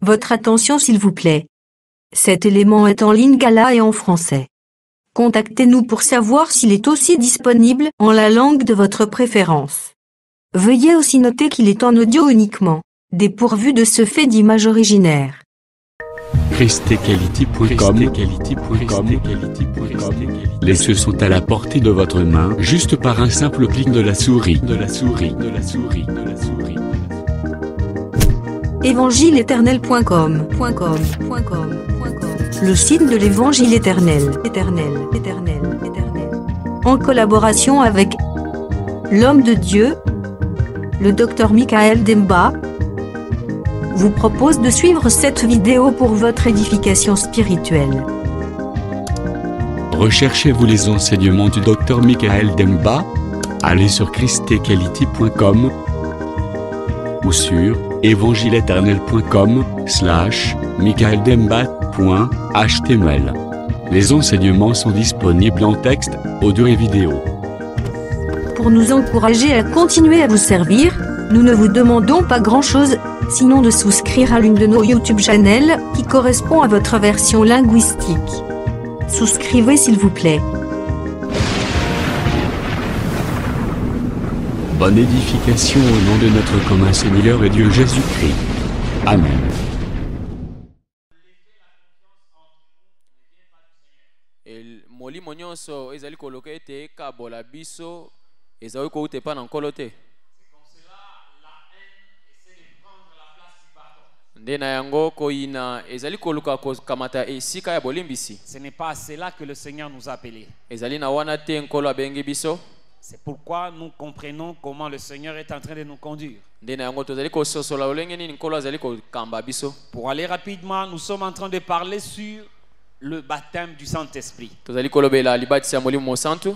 Votre attention s'il vous plaît. Cet élément est en lingala et en français. Contactez-nous pour savoir s'il est aussi disponible en la langue de votre préférence. Veuillez aussi noter qu'il est en audio uniquement, dépourvu de ce fait d'image originaire. ChristeQuality.com. Les cieux sont à la portée de votre main, juste par un simple clic de la souris. Évangile-éternel.com. Le site de l'Évangile éternel. En collaboration avec l'homme de Dieu, le Dr Michael Demba, vous propose de suivre cette vidéo pour votre édification spirituelle. Recherchez-vous les enseignements du Dr Michael Demba? Allez sur ChristeQuality.com ou sur evangileeternel.com/michaeldemba.html. Les enseignements sont disponibles en texte, audio et vidéo. Pour nous encourager à continuer à vous servir, nous ne vous demandons pas grand-chose, sinon de souscrire à l'une de nos YouTube channels qui correspond à votre version linguistique. Souscrivez s'il vous plaît. Bonne édification au nom de notre commun Seigneur et Dieu Jésus-Christ. Amen. Molimo nyonso ezali koloka ete kabola biso ezali kouta epa na nkolo te. Nde na yango koyina ezali koluka kokamata esika ya bolimbisi. Ce n'est pas à cela que le Seigneur nous a appelés. Ezali na wana te nkolo abengi biso. C'est pourquoi nous comprenons comment le Seigneur est en train de nous conduire. Nde na yango tozali kososola olenge nini nkolo azali kokamba biso. Pour aller rapidement, nous sommes en train de parler sur le baptême du Saint-Esprit. Tozali kolobela libatisi ya molimo mosantu.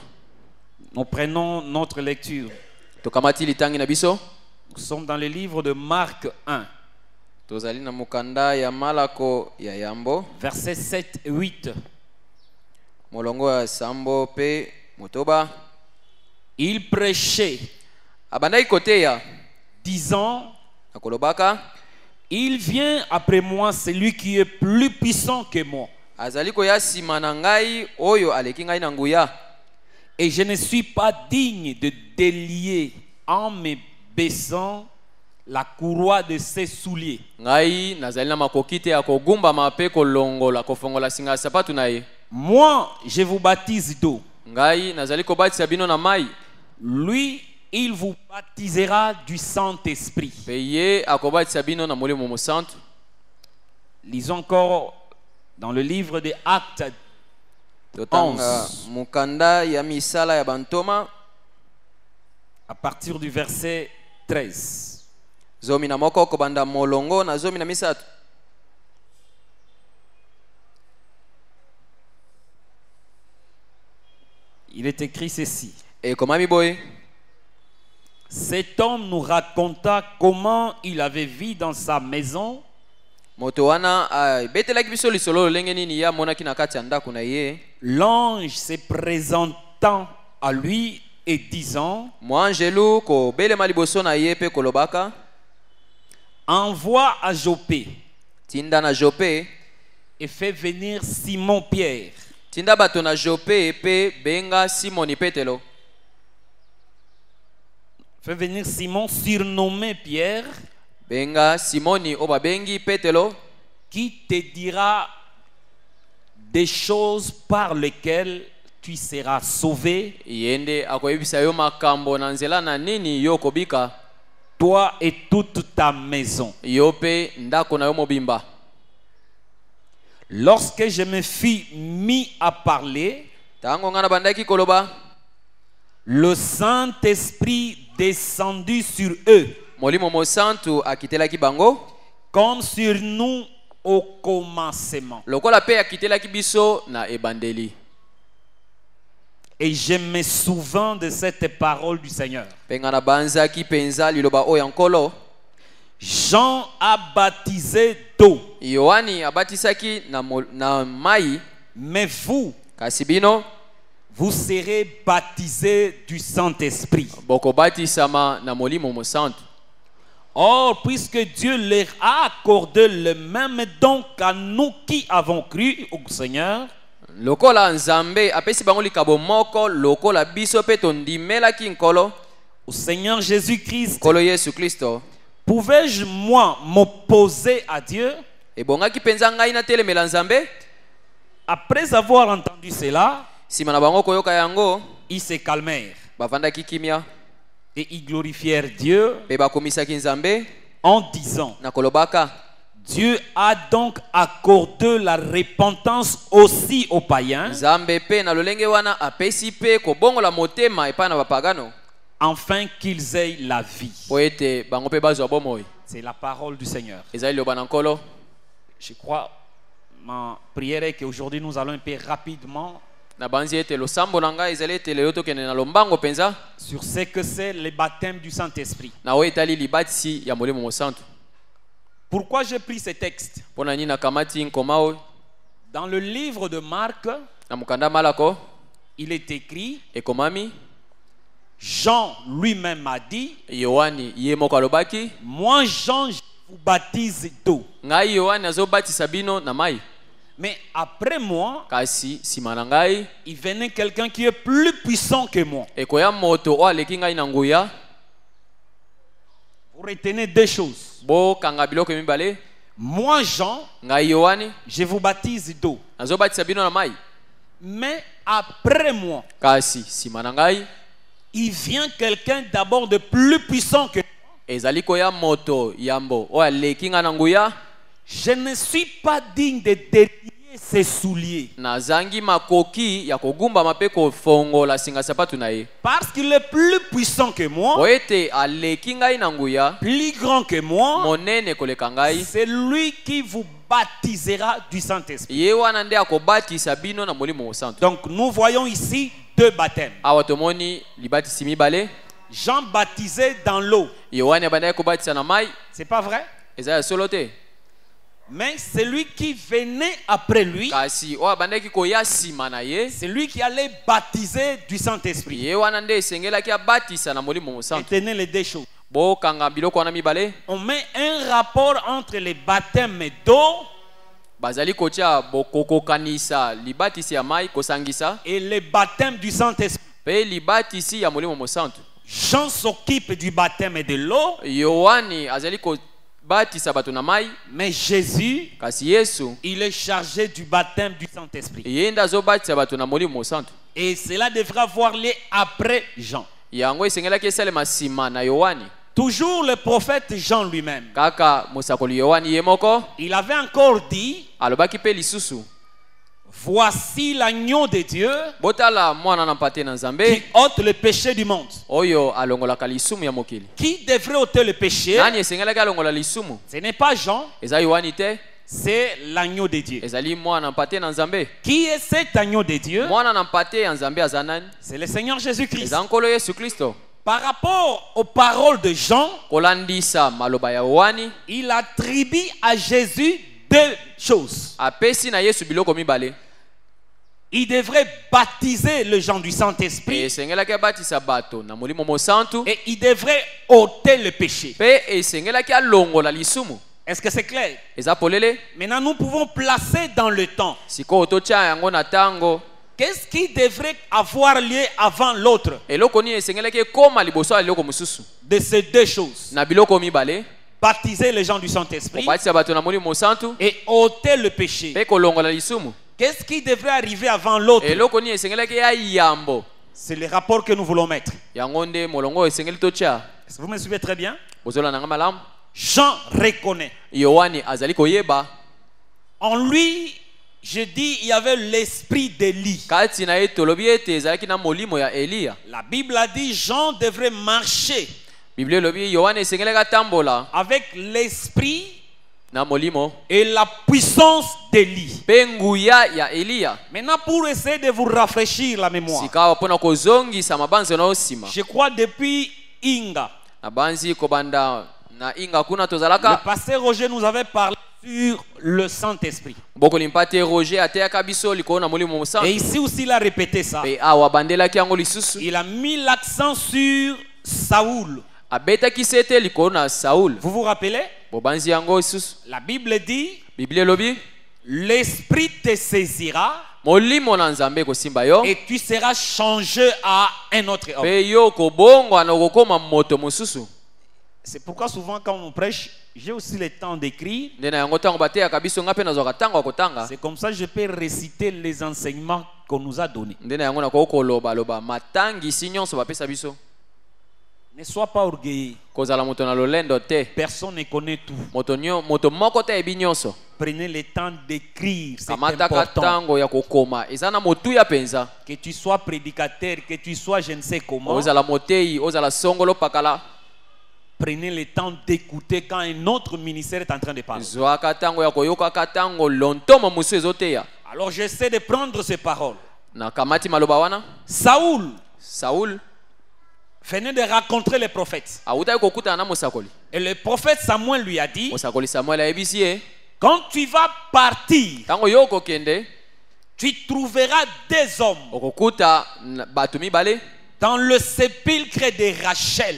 Nous prenons notre lecture. Tokamati litangi na biso. Nous sommes dans le livre de Marc 1. Tozali na mukanda ya malako ya yambo. Versets 7 et 8. Molongo ya sambo pe motoba. Il prêchait, abandai koteya, disant, akolobaka, il vient après moi celui qui est plus puissant que moi. Azali koya sima na ngai oyo aleki ngai na nguya. Et je ne suis pas digne de délier en me baissant la courroie de ses souliers. Ngai nazali na makoki te ya kogumba mape kolongola kofongola singa sapatu na ye. Moi, je vous baptise d'eau. Ngai nazali kobatisa bino na mai. Lui, il vous baptisera du Saint-Esprit. Peye akobatisa bino na molimo mosantu. Lisons encore dans le livre des Actes. Totanga mukanda ya misala ya bantoma. À partir du verset 13. Zomi na moko kobanda molongo na zomi na misatu. Il est écrit ceci. Et komami boy. Cet homme nous raconta comment il avait vu dans sa maison l'ange se présentant à lui et disant, envoie à Jopé et fais venir Simon Pierre. Tinda bato na Jope pe benga Simoni Petelo. Fais venir Simon surnommé Pierre. Benga Simoni oba bengi Petelo. Qui te dira des choses par lesquelles tu seras sauvé. Yende akoyebisa yo makambo na nzela na nini yo kobika. Toi et toute ta maison. Yo pe ndako na yo mobimba. Lorsque je me fus mis à parler, le Saint-Esprit descendit sur eux, comme sur nous au commencement. Et je me souvins de cette parole du Seigneur. Jean a baptisé d'eau. Mais vous, vous serez baptisés du Saint-Esprit. Or, puisque Dieu leur a accordé le même don qu'à nous qui avons cru au Seigneur, lokola nzambe apesi bango likabo moko lokola biso pe tondimelaki nkolo au Seigneur Jésus-Christ, nkolo Yesu Kristo, pouvais-je moi m'opposer à Dieu? ebongaki mpenza ngai natelemela nzambe? Après avoir entendu cela, Nsima na bango koyoka yango, ils se calmèrent bavandaki kimia et ils glorifièrent Dieu pe bakomisaki nzambe en disant: na kolobaka, Dieu a donc accordé la repentance aussi aux païens, nzambe pe na lolenge wana apesi pe kobongola motema epai na bapagano afin qu'ils aient la vie. po ete bango pe bazwa bomoi. C'est la parole du Seigneur. Ezali loba na nkolo. Je crois, ma prière est qu'aujourd'hui nous allons un peu rapidement Na banzi ete losambo na ngai ezali ete lelo tokende na lombango mpenza sur ce que c'est le baptême du Saint-Esprit. na oyo etali libatisi ya molimo mosantu. Pourquoi j'ai pris ce texte? Mpo na nini nakamati nkoma oyo? Dans le livre de Marc, Na mokanda malako il est écrit, ekomami, Jean lui-même a dit, Yohani ye moko alobaki, moi Jean je vous baptise d'eau, ngai Yohani azobatisa bino na mai, mais après moi kasi nsima na ngai il venait quelqu'un qui est plus puissant que moi. ekoya moto oyo aleki ngai na nguya. Vous retenez deux choses. Bokanga biloko mibale. Moi Jean, Ngai Yohani je vous baptise d'eau, azobatisa bino na mai, mais après moi kasi nsima na ngai il vient quelqu'un d'abord de plus puissant que moi. ezali koya moto yambo oyo aleki ngai na nguya. Je ne suis pas digne de délier ses souliers, Nazangi makoki ya kogumbama pe kofongola singa sapatu na ye, parce qu'il est plus puissant que moi, po ete aleki ngai na nguya, plus grand que moi. monene koleka ngai. C'est lui qui vous baptisera du Saint-Esprit. Ye wana nde akobatisa bino na molimo mosantu. Donc nous voyons ici deux baptêmes. Awa tomoni libatisi mibale. Jean baptisé dans l'eau. Yohani abandaki kobatisa na mai, C'est pas vrai? eza ya solo te. Mais celui qui venait après lui, Kasi oyo abandaki koya nsima na ye, c'est lui qui allait baptiser du Saint-Esprit. ye wana nde esengelaki abatisa na molimo mosantu. Retenez les deux choses. Bokanga biloko wana mibale. On met un rapport entre les baptêmes d'eau Bazali kotia bokokokanisa libatisi ya mai kosangisa et le baptême du Saint-Esprit. pe libatisi ya molimo mosantu. Jean s'occupe du baptême de l'eau, Yohani azali kobatisa bato na mai, mais Jésus, kasi Yesu il est chargé du baptême du Saint-Esprit. ye nde azobatisa bato na molimo mosantu. Et cela devra avoir lieu après Jean. Yango esengelaki esalema nsima na Yohani. Toujours le prophète Jean lui-même, Kaka mosakoli Yohani ye moko il avait encore dit, alobaki pe lisusu, voici l'agneau de Dieu botala mwana na mpate na qui Nzambe ôte le péché du monde. oyo alongolaka lisumu ya mokili. Qui devrait ôter le péché? Nani esengelaki alongola lisumu? Ce n'est pas Jean, Eza Yohani te, c'est l'agneau de Dieu. ezali mwana na mpate na Nzambe. Qui est cet agneau de Dieu? Mwana na mpate ya Nzambe aza nani? C'est le Seigneur Jésus-Christ. Eza nkolo Yesu Kristo. Par rapport aux paroles de Jean, Kolandisa maloba ya Yohani, il attribue à Jésus deux choses. apesi na Yesu biloko mibale. Il devrait baptiser les gens du Saint-Esprit Esengelaki abatisa bato na molimo mosantu, et il devrait ôter le péché. pe esengelaki alongola lisumu. Est-ce que c'est clair? Eza polele? Maintenant, nous pouvons placer dans le temps. Sikoyo totia yango na tango. Qu'est-ce qui devrait avoir lieu avant l'autre Eloko nini esengelaki ekoma liboso ya eloko mosusu? de ces deux choses? Na biloko mibale, Baptiser les gens du Saint-Esprit kobatisa bato na molimo mosantu, et ôter le péché. pe kolongola lisumu. Qu'est-ce qui devrait arriver avant l'autre? Eloko nini esengelaki ya yambo. C'est le rapport que nous voulons mettre. Yango nde molongo esengeli totia. Est-ce que vous me suivez très bien? Bozola nanga malamu. Jean reconnaît. Yohani azali koyeba. En lui, je dis, il y avait l'esprit d'Élie. Kati na ye tolobi ete ezalaki na molimo ya Eliya. La Bible a dit, Jean devrait marcher Biblia elobi Yohani esengelaki atambola avec l'esprit na molimo et la puissance d'Élie. pe nguya ya Eliya. Maintenant, pour essayer de vous rafraîchir la mémoire, Sikawa mpona kozongisa mabanzo na osima. je crois depuis Inga, Na banzi kobanda na inga kuna le tozalaka. pasteur Roger nous avait parlé sur le Saint-Esprit. Bokoli mpate Roger ateyaka biso likolo na molimo Et mosantu. ici aussi, il a répété ça. Pe awa bandelaki yango lisusu. Il a mis l'accent sur Saoul. abetaki sete likolo na Saul. Vous vous rappelez? Bobanzi yango isusu. La Bible dit, Biblia elobi l'esprit te saisira molimo na Nzambe kosimba yo et tu seras changé à un autre homme. pe yo kobongwa na kokoma moto mosusu. C'est pourquoi souvent quand on prêche, j'ai aussi le temps d'écrire. Nde na yango tango bateyaka biso nga mpe nazwaka tango ya kotanga. C'est comme ça que je peux réciter les enseignements qu'on nous a donnés. Nde na yango nakoki kolobaloba matangisi nyonso bapesa biso. Ne sois pas orgueilleux. Kozala moto na lolendo te. Personne ne connaît tout. Moto moko te yebi nyonso. Prenez le temps d'écrire, c'est Kamataka important. tango ya kokoma eza na motuya penza. Que tu sois prédicateur, que tu sois je ne sais comment. Ozala motei, ozala songolo pakala. Prenez le temps d'écouter quand un autre ministère est en train de parler. Zwaka tango ya koyoka tango lontomo musu ezoteya. Alors j'essaie de prendre ces paroles. Na kamati maloba wana. Saul venait de rencontrer le prophète. Et le prophète Samuel lui a dit, quand tu vas partir, tu trouveras des hommes dans le sépulcre de Rachel.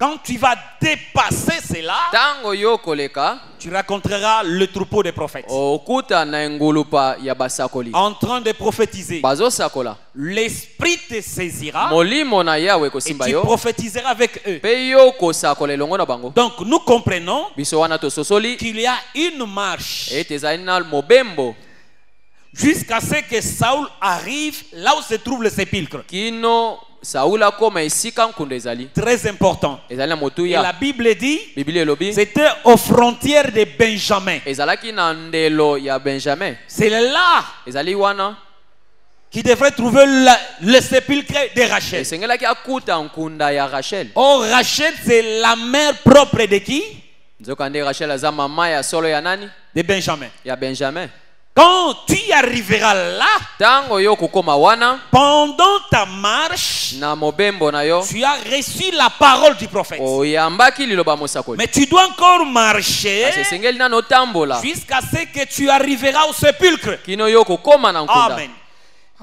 Quand tu vas dépasser cela, tu rencontreras le troupeau des prophètes en train de prophétiser. L'esprit te saisira et tu prophétiseras avec eux. Donc nous comprenons qu'il y a une marche jusqu'à ce que Saül arrive là où se trouve le sépulcre. Très important. Et la Bible dit c'était aux frontières de Benjamin. C'est là qui devrait trouver le sépulcre de Rachel. Oh, Rachel, c'est la mère propre de qui? De Benjamin. Quand tu y arriveras là, pendant ta marche, tu as reçu la parole du prophète. Mais tu dois encore marcher jusqu'à ce que tu arriveras au sépulcre. Amen.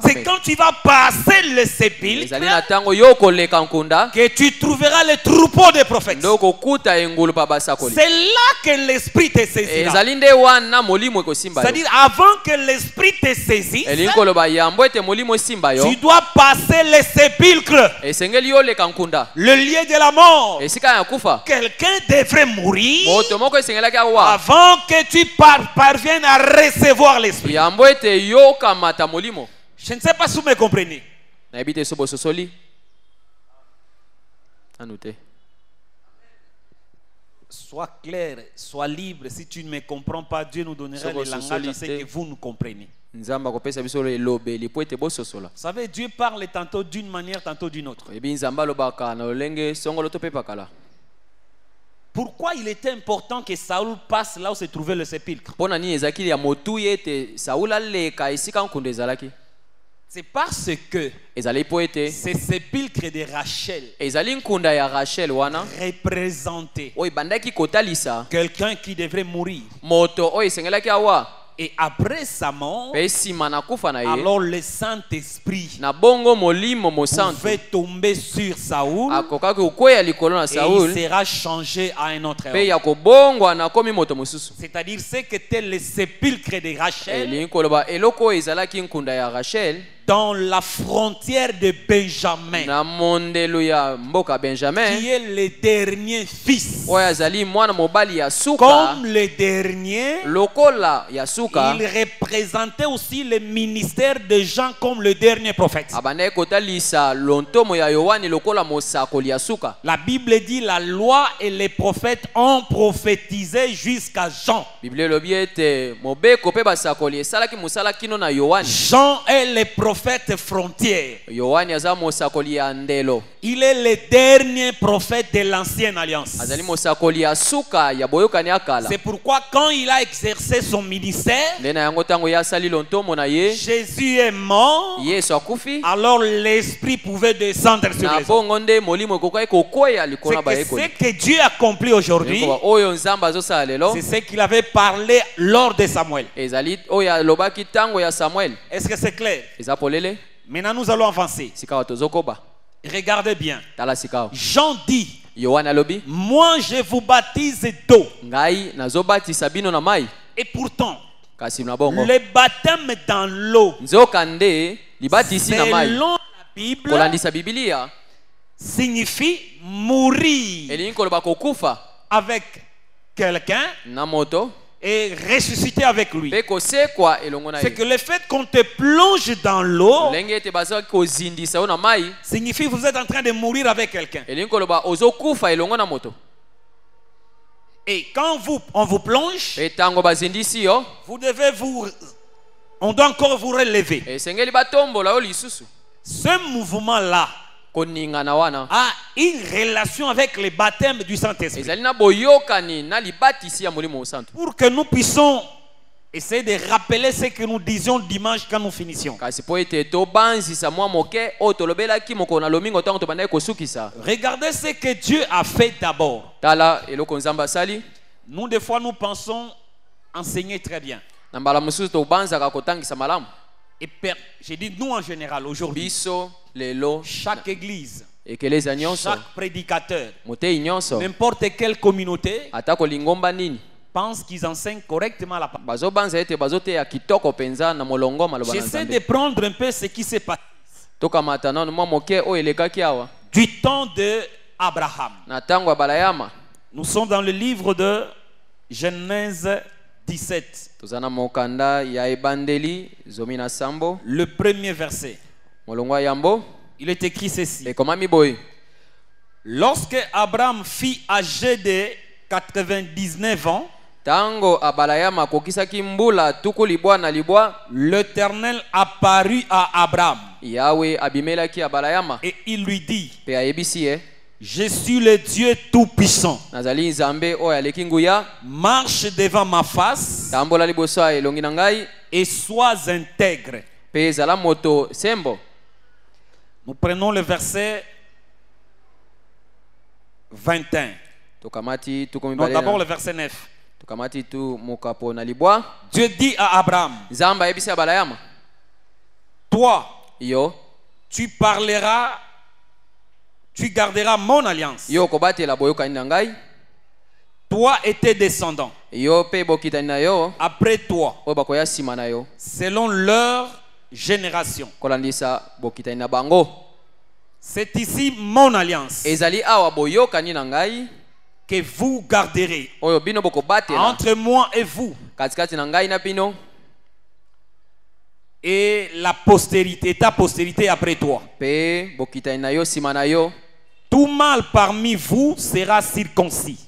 C'est quand tu vas passer le sépulcre que tu trouveras le troupeau des prophètes. C'est là que l'esprit te saisira. C'est-à-dire avant que l'esprit te saisisse, tu dois passer le sépulcre, le lieu de la mort. Quelqu'un devrait mourir avant que tu parviennes à recevoir l'esprit. Je ne sais pas si vous me comprenez. Sois clair, sois libre. Si tu ne me comprends pas, Dieu nous donnera le langage à ce que vous nous comprenez. Vous savez, Dieu parle tantôt d'une manière, tantôt d'une autre. Pourquoi il était important que Saül passe là où se trouvait le sépulcre? C'est parce que ce sépulcre de Rachel représentait quelqu'un qui devrait mourir. Et après sa mort, alors le Saint-Esprit pouvait tomber sur Saül et il sera changé à un autre homme. C'est-à-dire ce qu'était le sépulcre de Rachel dans la frontière de Benjamin, qui est le dernier fils. Comme le dernier, il représentait aussi le ministère de Jean comme le dernier prophète. La Bible dit la loi et les prophètes ont prophétisé jusqu'à Jean. Jean est le prophète frontière. Il est le dernier prophète de l'ancienne alliance. C'est pourquoi quand il a exercé son ministère, Jésus est mort, alors l'esprit pouvait descendre sur les hommes. Ce que Dieu a accompli aujourd'hui, c'est ce qu'il avait parlé lors de Samuel. Est-ce que c'est clair? Maintenant, nous allons avancer. Regardez bien. Jean dit, moi je vous baptise d'eau. Et pourtant, le baptême dans l'eau, selon la Bible, signifie mourir avec quelqu'un et ressusciter avec lui. C'est que le fait qu'on te plonge dans l'eau signifie que vous êtes en train de mourir avec quelqu'un. Et quand on vous plonge, on doit encore vous relever. Ce mouvement-là a une relation avec le baptême du Saint-Esprit. Pour que nous puissions essayer de rappeler ce que nous disions dimanche quand nous finissions. Regardez ce que Dieu a fait d'abord. Nous, des fois, nous pensons enseigner très bien. Et j'ai dit nous en général aujourd'hui. Chaque église, chaque prédicateur, n'importe quelle communauté pense qu'ils enseignent correctement la parole. J'essaie de prendre un peu ce qui s'est passé du temps de Abraham. Nous sommes dans le livre de Genèse 17. Le premier verset. Il est écrit ceci. Lorsque Abraham fut âgé de 99 ans, l'Éternel apparut à Abraham. Et il lui dit, je suis le Dieu Tout-Puissant. Marche devant ma face et sois intègre. Nous prenons le verset 21. Non, d'abord le verset 9. Dieu dit à Abraham, toi, tu parleras, tu garderas mon alliance. Toi et tes descendants, après toi, selon leur génération. C'est ici mon alliance que vous garderez entre moi et vous et la postérité, ta postérité après toi. Tout mâle parmi vous sera circoncis.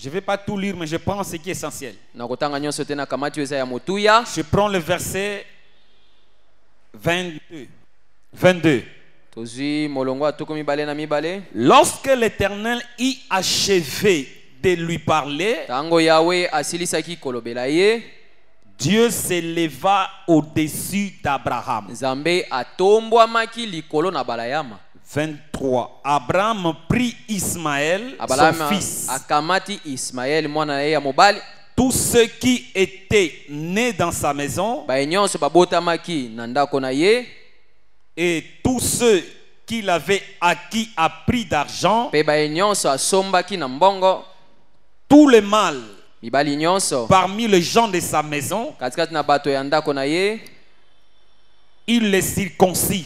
Je ne vais pas tout lire, mais je prends ce qui est essentiel. Je prends le verset 22. Lorsque l'Éternel eut achevé de lui parler, Dieu s'éleva au-dessus d'Abraham. 23. Abraham prit Ismaël, son fils. Tous ceux qui étaient nés dans sa maison et tous ceux qu'il avait acquis à prix d'argent, tous les mâles parmi les gens de sa maison, il les circoncis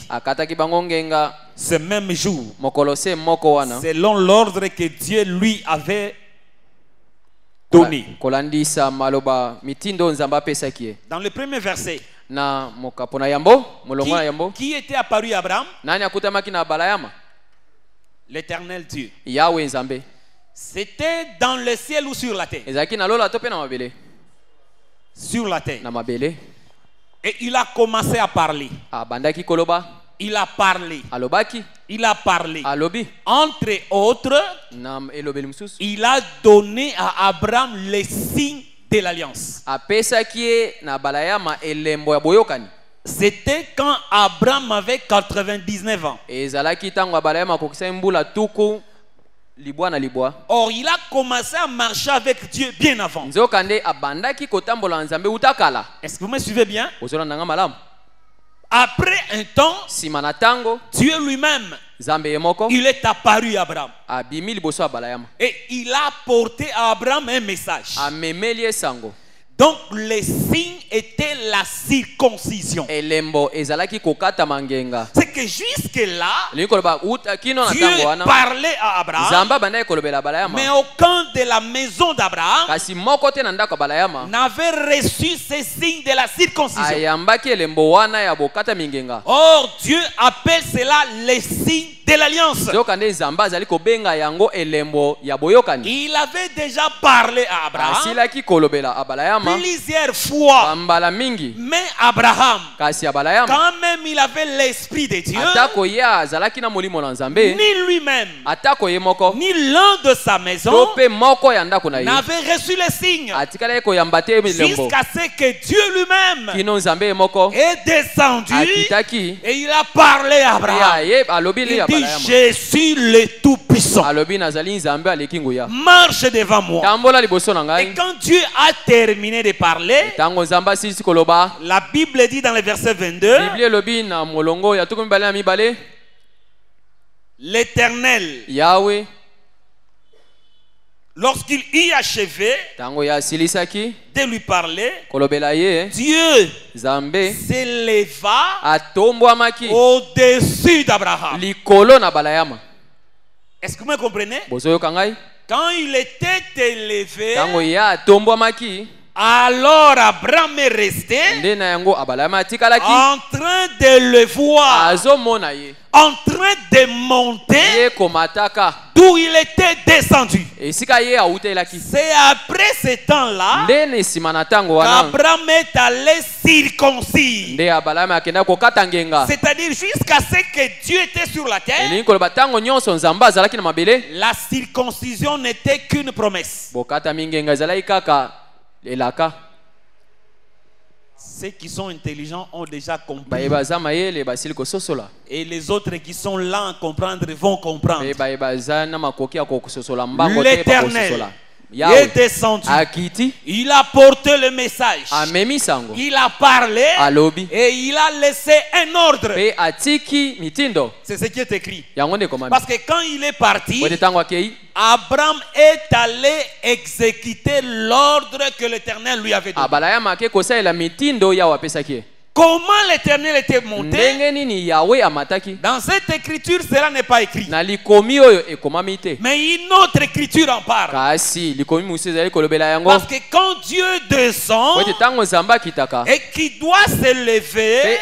ce même jour, selon l'ordre que Dieu lui avait donné. Dans le premier verset, qui était apparu à Abraham? L'Éternel Dieu. C'était dans le ciel ou sur la terre? Sur la terre. Et il a commencé à parler. Il a parlé. Il a parlé. Entre autres, il a donné à Abraham les signes de l'alliance. C'était quand Abraham avait 99 ans. Or, il a commencé à marcher avec Dieu bien avant. Est-ce que vous me suivez bien? Après un temps, Dieu lui-même, il est apparu à Abraham. Et il a apporté à Abraham un message. Donc les signes étaient la circoncision. C'est que jusque-là, Dieu parlait à Abraham, mais aucun de la maison d'Abraham n'avait reçu ces signes de la circoncision. Or, Dieu appelle cela les signes de l'alliance. Il avait déjà parlé à Abraham plusieurs fois, mais Abraham, quand même il avait l'esprit de Dieu, ni lui-même, ni l'un de sa maison n'avait reçu les signes, jusqu'à ce que Dieu lui-même est descendu et il a parlé à Abraham. Il dit, je suis le Tout-Puissant, marche devant moi. Et quand Dieu a terminé de parler, la Bible dit dans le verset 22, l'Éternel, lorsqu'il y achevé de lui parler, Dieu s'éleva au-dessus d'Abraham. Est-ce que vous me comprenez? Quand il était élevé, alors Abraham est resté en train de le voir, en train de monter d'où il était descendu. C'est après ce temps-là qu'Abraham est allé circoncis. C'est-à-dire jusqu'à ce que Dieu était sur la terre, la circoncision n'était qu'une promesse. Ceux qui sont intelligents ont déjà compris. Et les autres qui sont là à comprendre vont comprendre. L'Éternel est descendu. Il a porté le message. Il a parlé et il a laissé un ordre. C'est ce qui est écrit. Parce que quand il est parti, Abraham est allé exécuter l'ordre que l'Éternel lui avait donné. Comment l'Éternel était monté? Dans cette écriture, cela n'est pas écrit. Mais une autre écriture en parle. Parce que quand Dieu descend et qu'il doit se lever,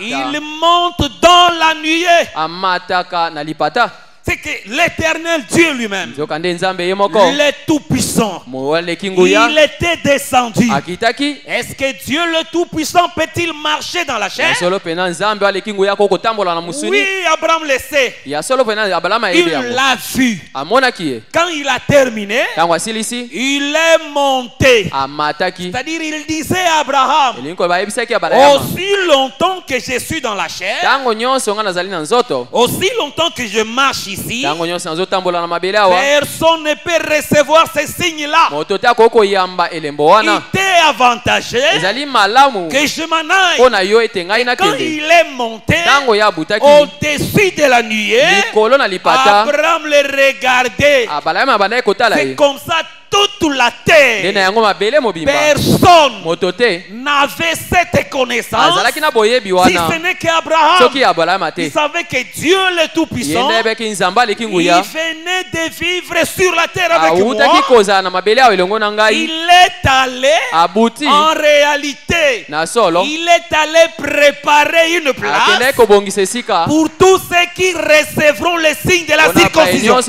il monte dans la nuée. C'est que l'Éternel Dieu lui-même, le Tout-Puissant, il était descendu. Est-ce que Dieu le Tout-Puissant peut-il marcher dans la chair? Oui, Abraham le sait. Il l'a vu. Quand il a terminé, il est monté. C'est-à-dire il disait à Abraham, aussi longtemps que je suis dans la chair, aussi longtemps que je marche ici, personne ne peut recevoir ces signes-là. Il t'est avantagé que je m'en aille. Et quand il est monté au-dessus de la nuée, Abraham le regardait. C'est comme ça toute la terre. Personne n'avait cette connaissance, si ce n'est qu'Abraham. Il savait que Dieu le Tout-Puissant, il venait de vivre sur la terre avec moi. Il est allé, en réalité, il est allé préparer une place pour tous ceux qui recevront les signes de la circoncision.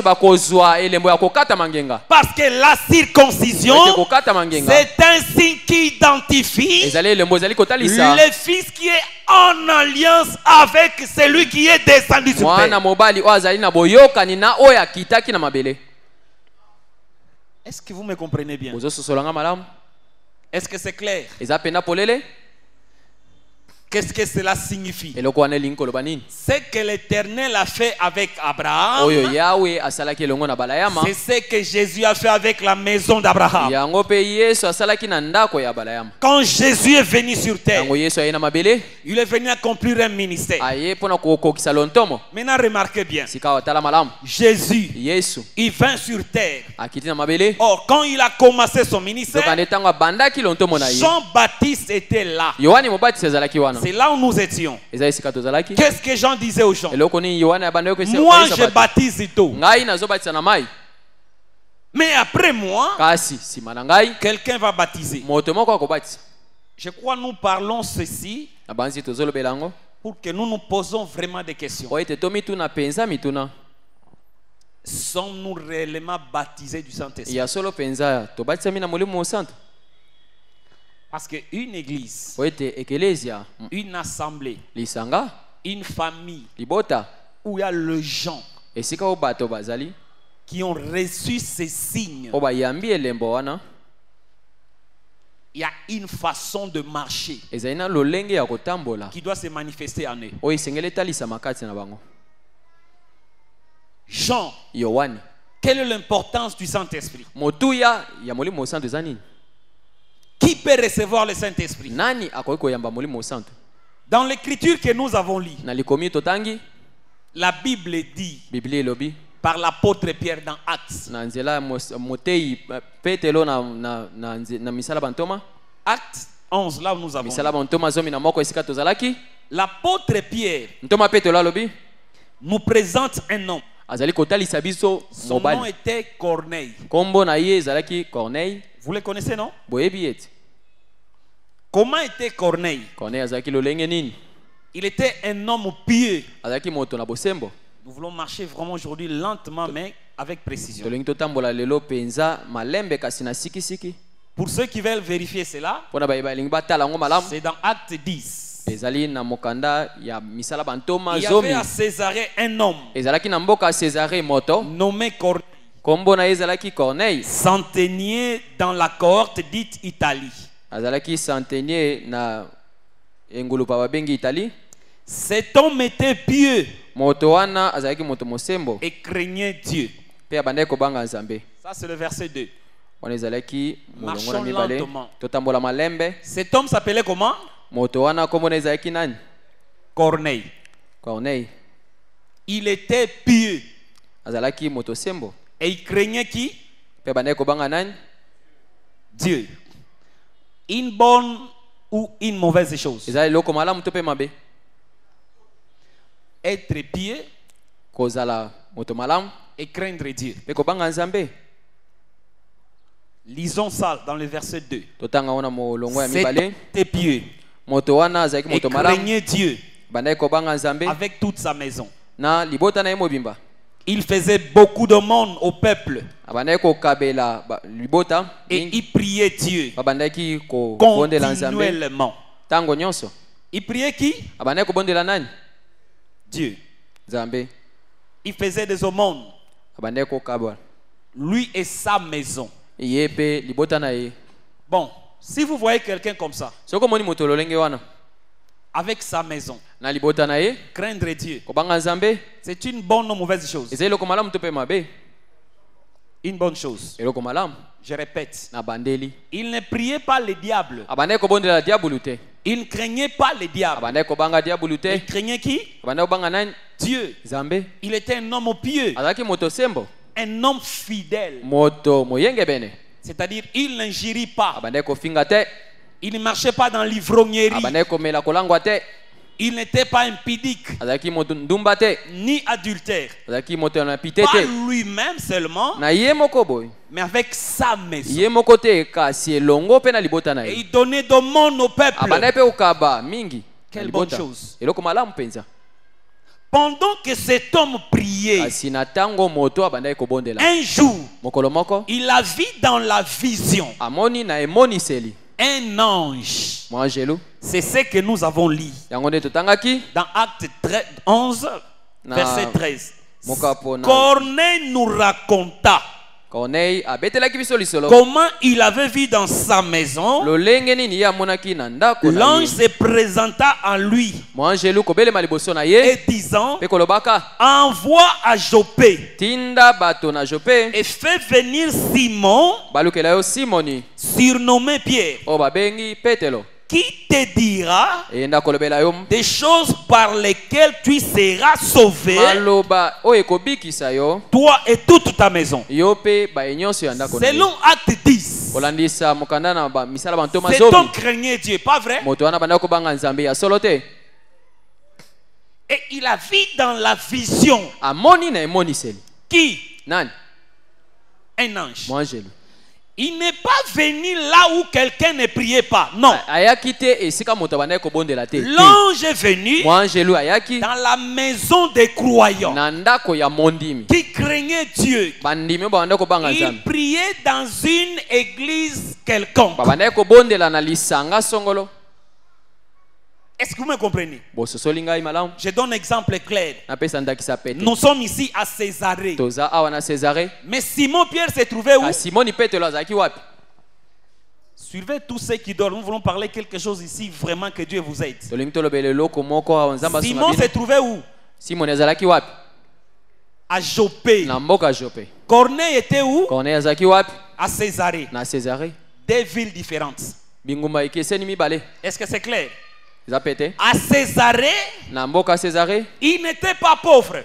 Parce que la circoncision, c'est un signe qui identifie le fils qui est en alliance avec celui qui est descendu sur terre. Est-ce que vous me comprenez bien? Est-ce que c'est clair? Qu'est-ce que cela signifie? Ce que l'Éternel a fait avec Abraham, c'est ce que Jésus a fait avec la maison d'Abraham. Quand Jésus est venu sur terre, il est venu accomplir un ministère. Maintenant remarquez bien, Jésus, il vint sur terre. Or quand il a commencé son ministère, Jean-Baptiste était là. C'est là où nous étions. Qu'est-ce que Jean disait aux gens? Moi je baptise tout. Mais après moi, quelqu'un va baptiser. Je crois que nous parlons ceci pour que nous nous posons vraiment des questions. Sommes-nous réellement baptisés du Saint-Esprit? Parce qu'une église, une assemblée, une famille où il y a les gens qui ont reçu ces signes, il y a une façon de marcher qui doit se manifester en eux. Jean, quelle est l'importance du Saint-Esprit? Qui peut recevoir le Saint-Esprit? Dans l'écriture que nous avons lue, la Bible dit par l'apôtre Pierre dans Actes. Actes 11, là où nous avons lu. L'apôtre Pierre nous présente un homme. Son nom était Corneille. Vous le connaissez, non? Comment était Corneille? Il était un homme pieux. Nous voulons marcher vraiment aujourd'hui lentement mais avec précision. Pour ceux qui veulent vérifier cela, c'est dans Acte 10. Il y avait à Césarée un homme nommé Corneille, centenier dans la cohorte dite Italie. Cet homme était pieux et craignait Dieu. Ça c'est le verset 2. Marchons lentement. Cet homme s'appelait comment? Corneille. Il était pieux. Et il craignait qui? Dieu. Une bonne ou une mauvaise chose? Être pieux et craindre Dieu. Lisons ça dans le verset 2. C'était pieux et craignait Dieu avec toute sa maison. Il faisait beaucoup de monde au peuple et il priait Dieu continuellement. Il priait qui? Dieu. Il faisait des aumônes, lui et sa maison. Bon, si vous voyez quelqu'un comme ça, avec sa maison, craindre Dieu, c'est une bonne ou mauvaise chose? Une bonne chose. Je répète, il ne priait pas le diable. Il ne craignait pas le diable. Il craignait qui? Dieu. Il était un homme pieux, un homme fidèle. C'est-à-dire il n'ingérit pas. Il ne marchait pas dans l'ivrognerie. Il n'était pas impudique ni adultère. Pas lui-même seulement, mais avec sa maison. Et il donnait de monde au peuple. Quelle bonne chose. Pendant que cet homme priait, un jour, il a vu dans la vision un ange. C'est ce que nous avons lu dans Acte 11, verset 13. Corneille nous raconta comment il avait vu dans sa maison, l'ange se présenta en lui et disant, envoie à Joppé et fais venir Simon, surnommé Pierre, qui te dira des choses par lesquelles tu seras sauvé, toi et toute ta maison. Selon Acte 10, cet homme craignait Dieu, pas vrai? Et il a vu dans la vision qui? Un ange. Il n'est pas venu là où quelqu'un ne priait pas. Non. L'ange est venu dans la maison des croyants qui craignaient Dieu. Il priait dans une église quelconque. Est-ce que vous me comprenez? Je donne un exemple clair. Nous sommes ici à Césarée. Mais Simon Pierre s'est trouvé où? Suivez tous ceux qui dorment. Nous voulons parler quelque chose ici, vraiment que Dieu vous aide. Simon s'est trouvé où? À Joppé. Corneille était où? À Césarée. Deux villes différentes. Est-ce que c'est clair? À Césarée, il n'était pas pauvre.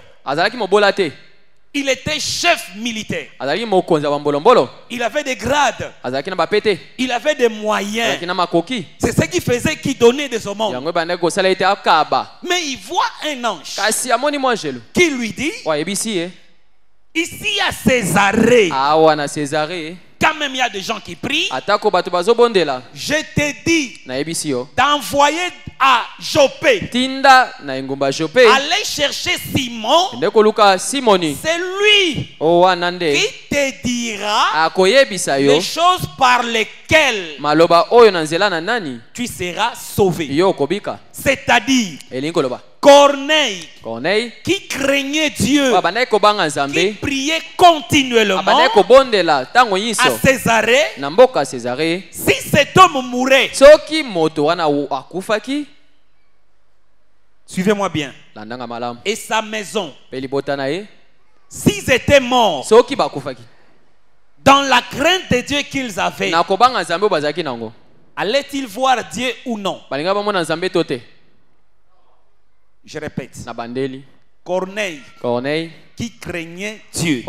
Il était chef militaire. Il avait des grades. Il avait des moyens. C'est ce qui faisait qu'il donnait des aumônes. Mais il voit un ange qui lui dit, ici à Césarée, quand même il y a des gens qui prient, je te dis d'envoyer à Joppé. Allez chercher Simon. C'est lui qui te dira les choses par lesquelles tu seras sauvé. C'est-à-dire Corneille, qui craignait Dieu, qui priait continuellement à Césarée, si cet homme mourait, suivez-moi bien, et sa maison, s'ils étaient morts dans la crainte de Dieu qu'ils avaient, allaient-ils voir Dieu ou non? Je répète. Corneille qui craignait Dieu,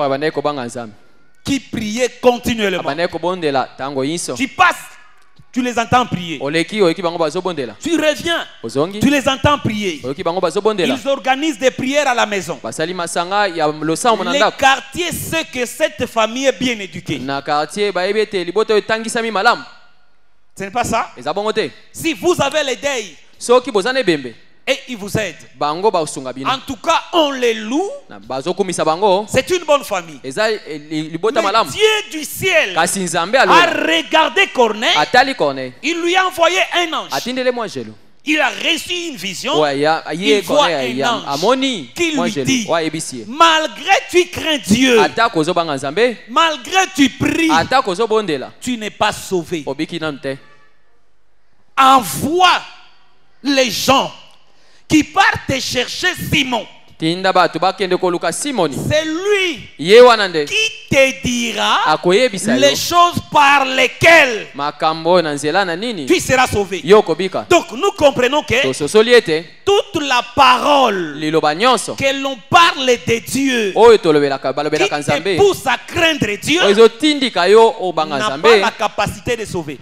qui priait continuellement. Tu passes, tu les entends prier. Tu reviens, tu les entends prier. Ils organisent des prières à la maison. Les quartiers savent que cette famille est bien éduquée. Ce n'est pas ça? Si vous avez les deuils et ils vous aident, en tout cas on les loue, c'est une bonne famille. Mais Dieu du ciel a regardé Corneille, il lui a envoyé un ange. Il a reçu une vision, il voit un ange qui lui dit, malgré tu crains Dieu, malgré tu pries, tu n'es pas sauvé. Envoie les gens qui partent chercher Simon. C'est lui qui te dira les choses par lesquelles tu seras sauvé. Donc nous comprenons que toute la parole que l'on parle de Dieu, qui te pousse à craindre Dieu, n'a pas la capacité de sauver.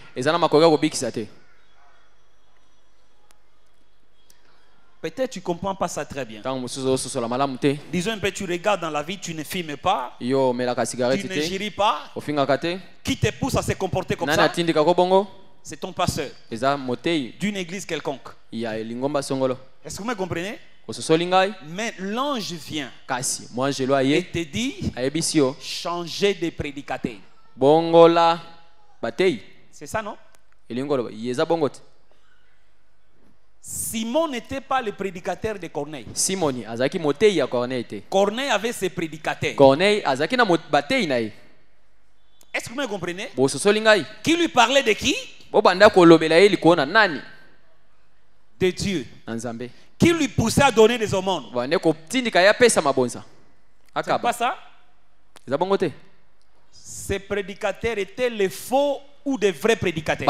Peut-être tu ne comprends pas ça très bien. Disons un peu, tu regardes dans la vie, tu ne fumes pas, tu ne gires pas. Qui te pousse à se comporter comme ça? C'est ton pasteur d'une église quelconque. Est-ce que vous me comprenez? Mais l'ange vient et te dit, changer de prédicateur. C'est ça, non? Simon n'était pas le prédicateur de Corneille. Corneille avait ses prédicateurs. Est-ce que vous me comprenez? Qui lui parlait de qui? De Dieu. Qui lui poussait à donner des aumônes? C'est pas ça? Ces prédicateurs étaient les faux ou des vrais prédicateurs?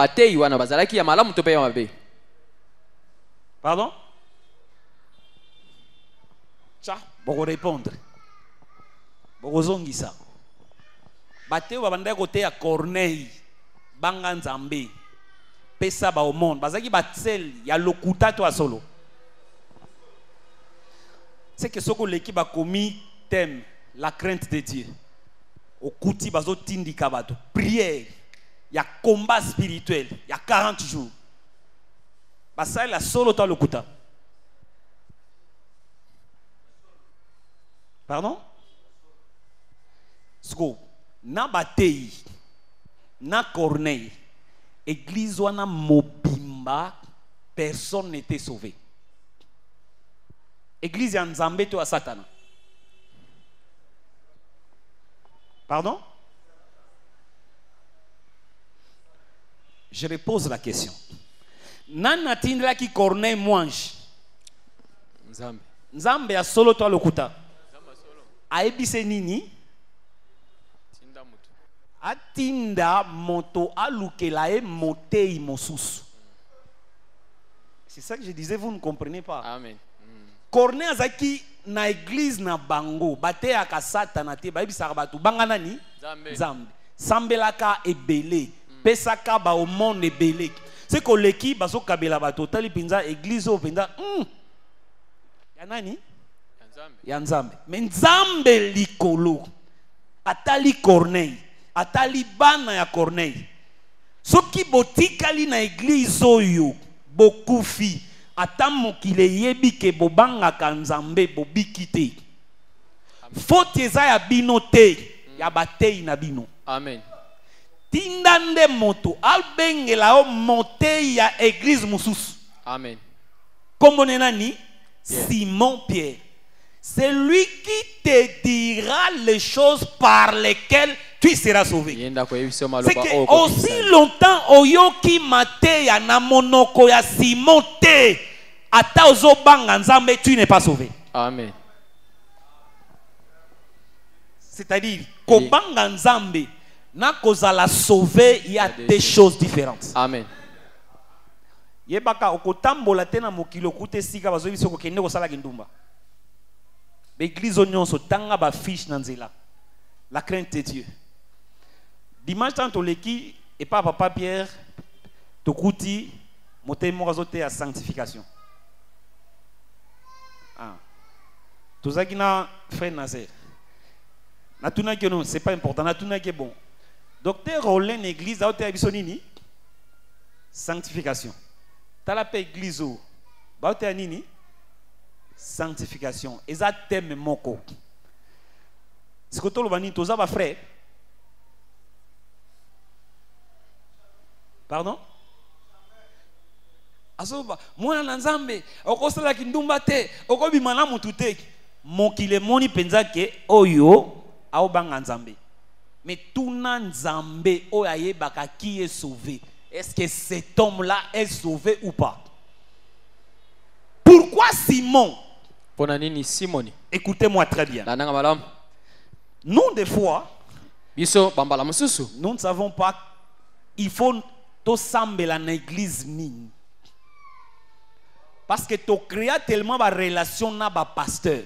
Pardon? Tcha, pour répondre. Pour ça. Bateo babanda côté à Corneille, Banga Nzambe, pesa ba au monde. Bazaki batsel ya lokuta to solo. C'est que ce que l'équipe a commis thème la crainte de Dieu. Au kuti bazo tindi kabato, prière, il y a combat spirituel, il y a 40 jours. Basa la solo to lokuta. Pardon? Sko na Batei, na Corneille, église wana mobimba, personne n'était sauvé. Église ya Nzambe to a Satan. Pardon? Je repose la question. Nana tindra ki Corneille mange. Nzambe. Nzambe a solo to lokuta. Aebise nini? Atinda moto alukelae motei mosusu. C'est ça que je disais, vous ne comprenez pas. Amen. Corneille azaki na église na bango bate aka satana te ba bisaka batu banga nani? Nzambe. Sambelaka ebele, pesaka ba au monde ebele. C'est que l'équipe baso kabela bato tali pinza église o pinza. Ya nani? Ya Nzambe. Mais Nzambe likolo atali Corneille. Atali bana ya Corneille. Soki botikali na église oyo bokufi ata mokile yebi ke bobanga ka Nzambe bobiki te. Faute eza ya bino te, ya batei na bino. Amen. Tindande moto albengela o monte ya église mususu. Amen. Kombo nani? Simon Pierre. C'est lui qui te dira les choses par lesquelles tu seras sauvé. C'est que aussi longtemps oyoki mate ya na monoko ya Simon te ata ozo banga Nzambe tu n'es pas sauvé. Amen. C'est-à-dire ko banga Nzambe na kozala sauvé, il y a des choses différentes. Amen. Yebaka okotambola te na mokilo kute sika bazo biso ko kende ko sala kindumba. L'église oignon so tanga ba fiche nanzela. La crainte de Dieu. Dimanche tant l'équipe et pas papa Pierre tokuti moté morazoté à sanctification. Ah. Tout ça qui n'a fait Nazer. Natuna que non, c'est pas important. Natuna que bon. Docteur Rollin église a été bisonini sanctification. T'as paix église ou ba été nini sanctification. Et ça thème moko. C'est que tout le monde toza ba frère. Pardon? Asoba, mwana na Nzambe, okosala kindumba te, okobimana mutu te. Mokile moni penza ke oyo aobanga Nzambe. Mais tuna Nzambe oyaye baka qui est sauvé. Est-ce que cet homme-là est sauvé ou pas? Pourquoi Simon? Écoutez-moi très bien. Nous, des fois, nous ne savons pas. Il faut to sambela na église nini. Parce que tu crées tellement de relation na ba pasteur.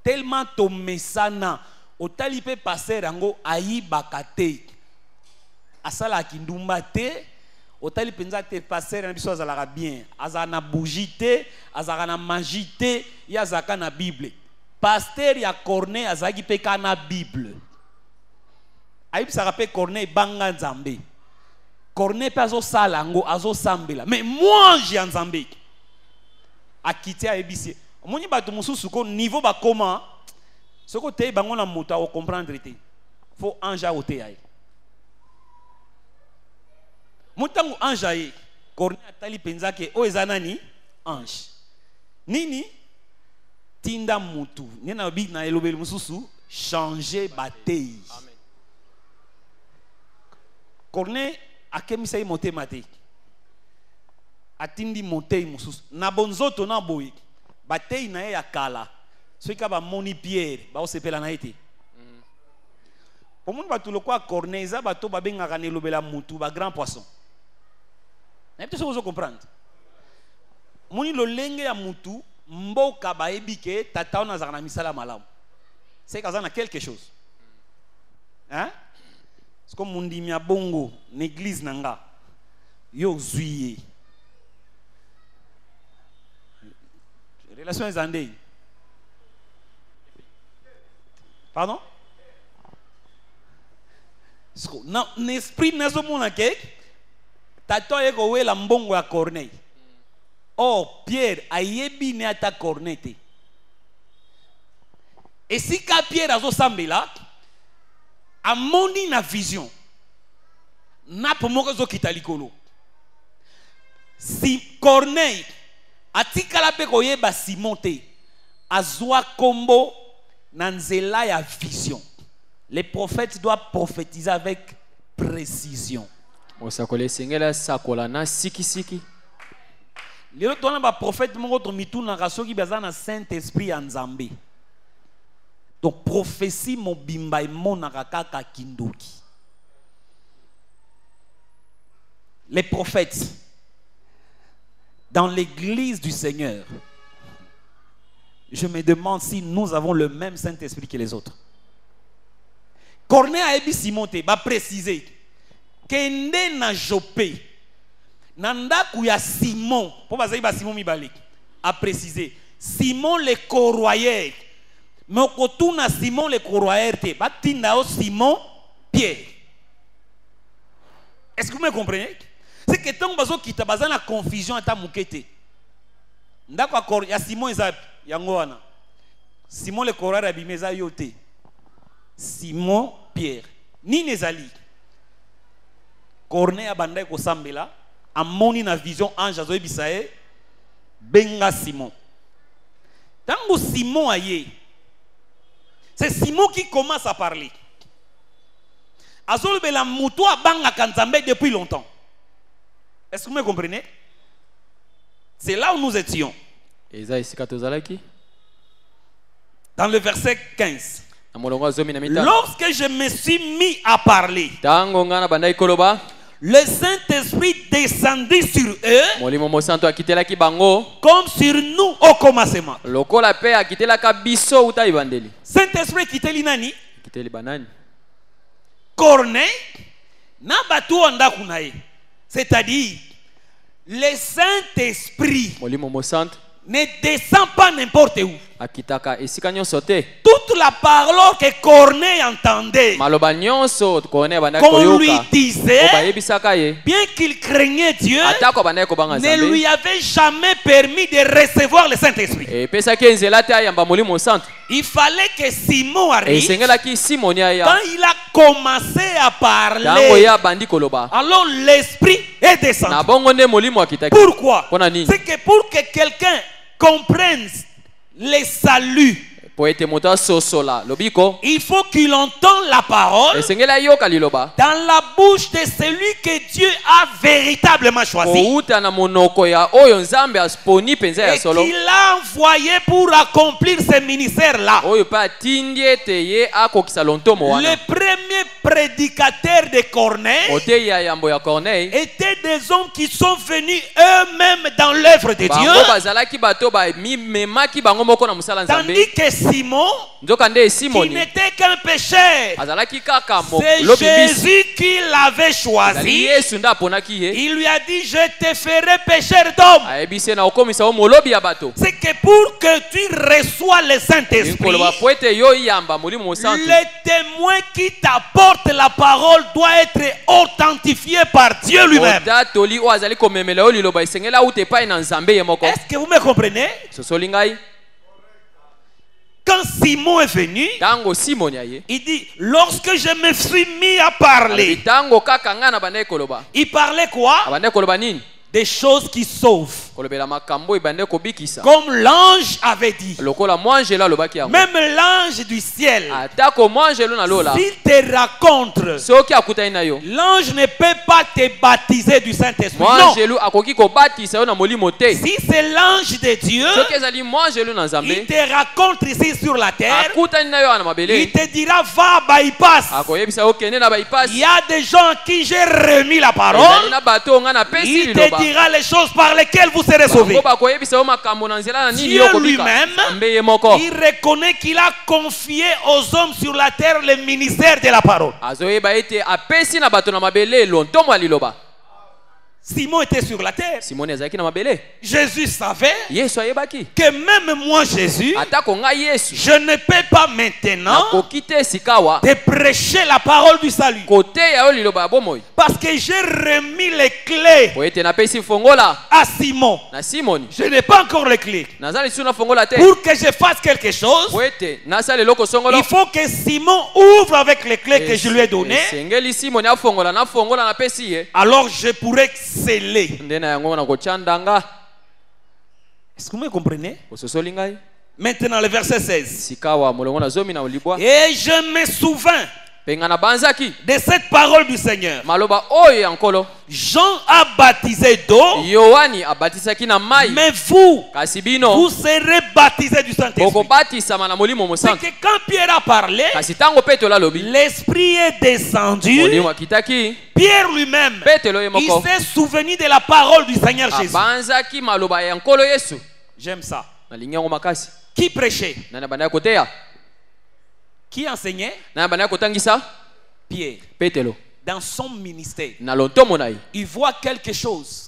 Tellement to mesana o talipe pasteur ango ayi bakate. Asala kindumba te o talipe nzate pasteur na biso azala bien. Azana na bougie te, azana na magie te, ya zaka na Bible. Pasteur ya Corneille azaki pe kana Bible. Ayi bisa rappel Corneille banga Nzambe. Corneille pas au salango, azo sambela. Mais moi j'ai Nzambe. A quitter a ebisi. Moni ba to mususu ko niveau ba comment ce côté bango na moto o comprendre te. Faut anja ote ay. Mutangu anja ye. Corneille atali penza ke o ezanani ange. Nini tinda mutu. Nina bi na elobel mususu changer batei. Amen. Corneille a kemisa yi monté maté. Atindi monté musus. Na bonzoto na boy. Batei na ya kala. Ceux qui ba moni Pierre, ba o sepela na été. Pour moi, tout le quoi Corneille, ça bateau ba benga kanelo bela mutu ba grand poisson. Mais peut-être vous comprendre. Moni lo lenge ya mutu mboka ba ebike tata na zana misala malamu. C'est kazana quelque chose. Hein? C'est comme mundi mia bongo l'église nanga. Yo zuiye. Relations andei. Pardon? Non, l'esprit n'est pas mon accueil. Tato eko we la mbongo ya Corneille. Oh, Pierre, ayebi ne ata Corneille. Et si ka Pierre azo sambela, amoni na vision. Na pomoko zo kitalikolo. Si Corneille atikala pe koyeba Simon te, azwa kombo nanzela ya vision. Les prophètes doivent prophétiser avec précision. Osakole sengela sakola na siki siki. Les tona ba prophète moko to mituna kasoki bazana Saint-Esprit ya Nzambe. Donc prophétie mobimba imonaka kaka kindoki. Les prophètes dans l'église du Seigneur, je me demande si nous avons le même Saint-Esprit que les autres. Corneille a dit Simon te ba préciser kende na Jopé nanda kuya Simon pour bazayi ba Simon mibale a préciser Simon le corroyeur mais kotuna Simon le corroyeur te ba tinda o Simon Pierre. Est-ce que vous me comprenez? C'est que tant bazo kita bazana confusion ata mukete ndako akor ya Simon ezap yango wana Simon le corroyeur abimeza yote Simon Pierre ni nezali Corneille abandai ko sambela amoni na vision ange azo bisae benga Simon. Tango Simon aye, c'est Simon qui commence à parler. Azol bela muto abanga kanzambe depuis longtemps. Est-ce que vous me comprenez? C'est là où nous étions. Dans le verset 15. Lorsque je me suis mis à parler, le Saint-Esprit descendit sur eux comme sur nous au commencement. Saint-Esprit quitté l'inani Corneille na batu andakunae. C'est-à-dire le Saint-Esprit ne descend pas n'importe où. Toute la parole que Corneille entendait, qu'on lui disait, bien qu'il craignait Dieu, ne lui avait jamais permis de recevoir le Saint-Esprit. Il fallait que Simon arrive. Quand il a commencé à parler, alors l'Esprit est descendu. Pourquoi? C'est que pour que quelqu'un comprenne les saluts, il faut qu'il entende la parole dans la bouche de celui que Dieu a véritablement choisi et qu'il a envoyé pour accomplir ce ministère-là. Le premier prédicateur de Corneille était des hommes qui sont venus eux-mêmes dans l'œuvre de Dieu, tandis que Simon, qui n'était qu'un pécheur, c'est Jésus qui l'avait choisi. Il lui a dit, je te ferai pécheur d'homme. C'est que pour que tu reçois le Saint-Esprit, le témoin qui t'apporte la parole doit être authentifié par Dieu lui-même. Est-ce que vous me comprenez? Quand Simon est venu, il dit, lorsque je me suis mis à parler, il parlait quoi? Des choses qui sauvent. Comme l'ange avait dit. Même l'ange du ciel, s'il te raconte, l'ange ne peut pas te baptiser du Saint-Esprit. Non. Si c'est l'ange de Dieu, il te raconte ici sur la terre, il te dira va à bypass. Il y a des gens à qui j'ai remis la parole. Il te dira les choses par lesquelles vous serez sauvés. Dieu lui-même, il reconnaît qu'il a confié aux hommes sur la terre le ministère de la parole. Simon était sur la terre. Jésus savait que même moi, Jésus, je ne peux pas maintenant te prêcher la parole du salut. Parce que j'ai remis les clés à Simon. Je n'ai pas encore les clés. Pour que je fasse quelque chose, il faut que Simon ouvre avec les clés que je lui ai données. Alors je pourrais sceller. Est-ce que vous me comprenez? Maintenant le verset 16. Et je me souvins de cette parole du Seigneur. Jean a baptisé d'eau, mais vous serez baptisés du Saint-Esprit. C'est que quand Pierre a parlé, l'Esprit est descendu. Pierre lui-même, il s'est souvenu de la parole du Seigneur Jésus. J'aime ça. Qui prêchait? Qui enseignait? Pierre. Dans son ministère, il voit quelque chose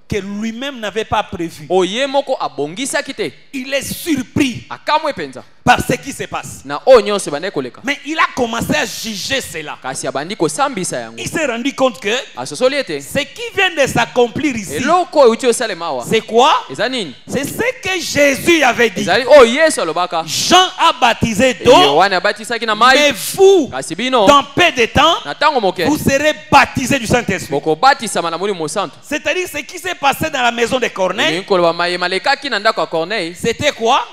que lui-même n'avait pas prévu. Il est surpris par ce qui se passe. Mais il a commencé à juger cela. Il s'est rendu compte que ce qui vient de s'accomplir ici, c'est quoi? C'est ce que Jésus avait dit. Jean a baptisé d'eau, mais vous, dans peu de temps, vous serez baptisés du Saint-Esprit. C'est-à-dire ce qui s'est passé dans la maison de Corneille, c'était quoi?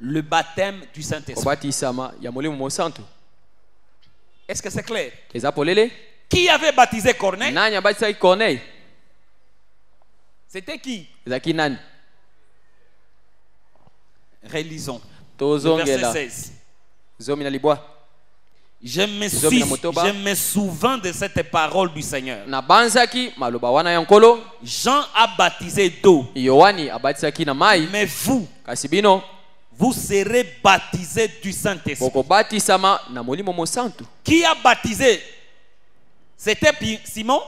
Le baptême du Saint-Esprit. Est-ce que c'est clair? Qui avait baptisé Corneille? C'était qui? Relisons. Verset 16. Je me souvins de cette parole du Seigneur. Jean a baptisé d'eau, mais vous serez baptisés du Saint-Esprit. Qui a baptisé? C'était Simon.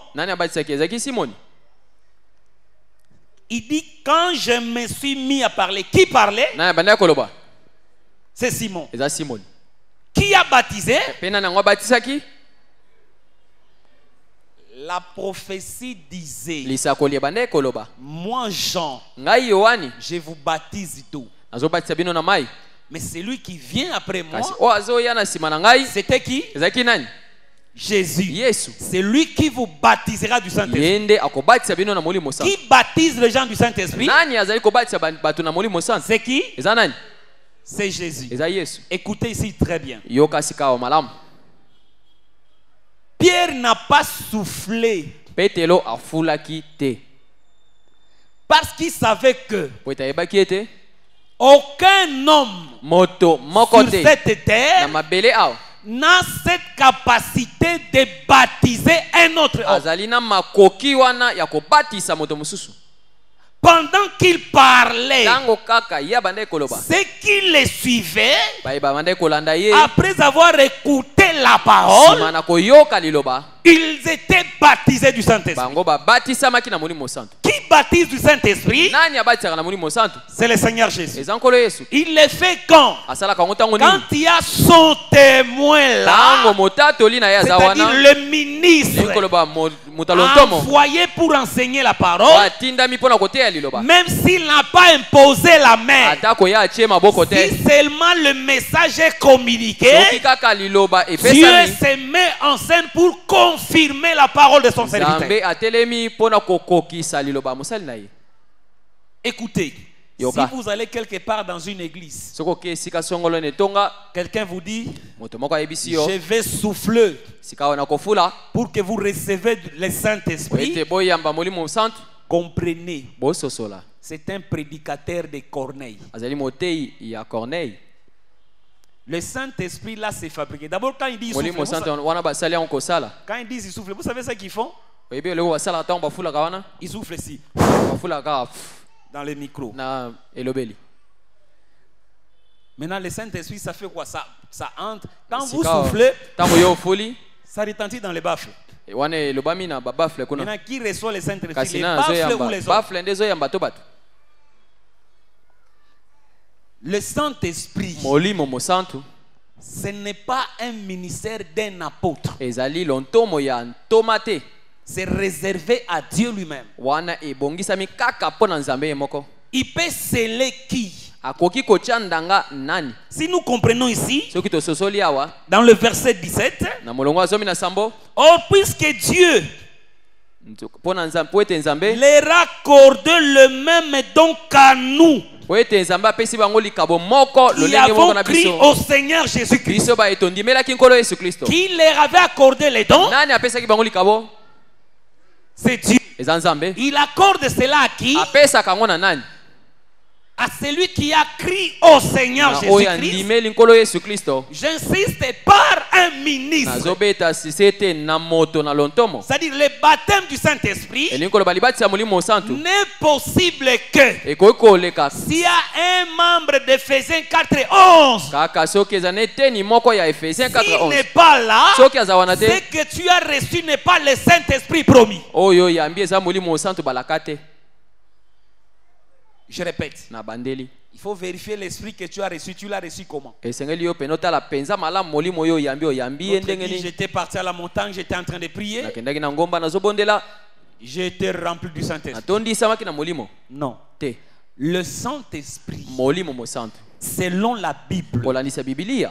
Il dit quand je me suis mis à parler. Qui parlait? C'est Simon. Qui a baptisé? La prophétie disait, moi Jean, je vous baptise d'eau. Mais celui qui vient après moi, c'était qui? Jésus. C'est lui qui vous baptisera du Saint-Esprit. Qui baptise les gens du Saint-Esprit? C'est qui? C'est Jésus. Écoutez ici très bien. Pierre n'a pas soufflé parce qu'il savait que aucun homme sur cette terre n'a cette capacité de baptiser un autre homme. Pendant qu'il parlait, ceux qui le suivaient, après avoir écouté la parole, ils étaient baptisés du Saint-Esprit. Qui baptise du Saint-Esprit? C'est le Seigneur Jésus. Il le fait quand? Quand il y a son témoin là, c'est-à-dire le ministre envoyé pour enseigner la parole, même s'il n'a pas imposé la main, si seulement le message est communiqué, Dieu se met en scène pour confirmer la parole de son serviteur. Écoutez, si vous allez quelque part dans une église, quelqu'un vous dit, je vais souffler pour que vous recevez le Saint-Esprit. Comprenez, c'est un prédicateur de Corneille. Le Saint-Esprit là c'est fabriqué. D'abord quand ils disent souffle, quand ils disent souffle, vous savez ce qu'ils font? Ils soufflent ici dans le micro. Maintenant le Saint-Esprit ça fait quoi? Ça entre. Quand vous soufflez, ça retentit dans les baffles. Maintenant qui reçoit le Saint-Esprit, les baffles ou les autres? Le Saint-Esprit, ce n'est pas un ministère d'un apôtre. C'est réservé à Dieu lui-même. Il peut sceller qui? Si nous comprenons ici, dans le verset 17, oh, puisque Dieu leur accorde le même don qu'à nous, qui avons cru au Seigneur Jésus-Christ, qui leur avait accordé les dons, c'est Dieu. Il accorde cela à qui? À celui qui a crié au Seigneur Jésus-Christ. J'insiste, par un ministre. C'est-à-dire le baptême du Saint-Esprit n'est possible que s'il y a un membre d'Éphésiens 4:11 s'il n'est pas là, c'est que tu as reçu n'est pas le Saint-Esprit promis. Je répète, il faut vérifier l'esprit que tu as reçu. Tu l'as reçu comment? J'étais parti à la montagne, j'étais en train de prier. J'ai été rempli du Saint-Esprit. Non. Le Saint-Esprit, selon la Bible,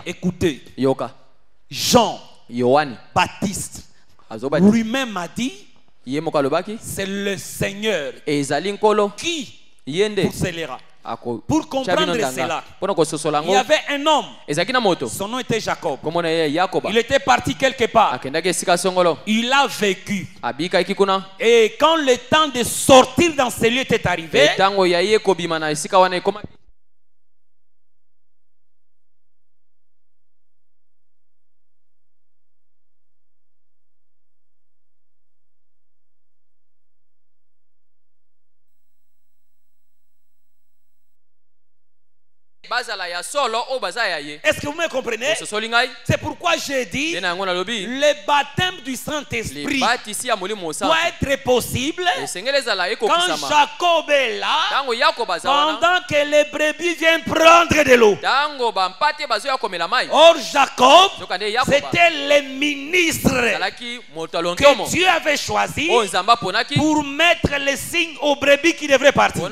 écoutez, Jean Baptiste lui-même a dit, c'est le Seigneur qui vous scellera. Pour comprendre cela, il y avait un homme, son nom était Jacob. Il était parti quelque part, il a vécu, et quand le temps de sortir dans ces lieux était arrivé, est-ce que vous me comprenez? C'est pourquoi j'ai dit le baptême du Saint-Esprit doit être possible quand Jacob est là, pendant que les brebis viennent prendre de l'eau. Or Jacob, c'était le ministre que Dieu avait choisi pour mettre les signes aux brebis qui devraient partir.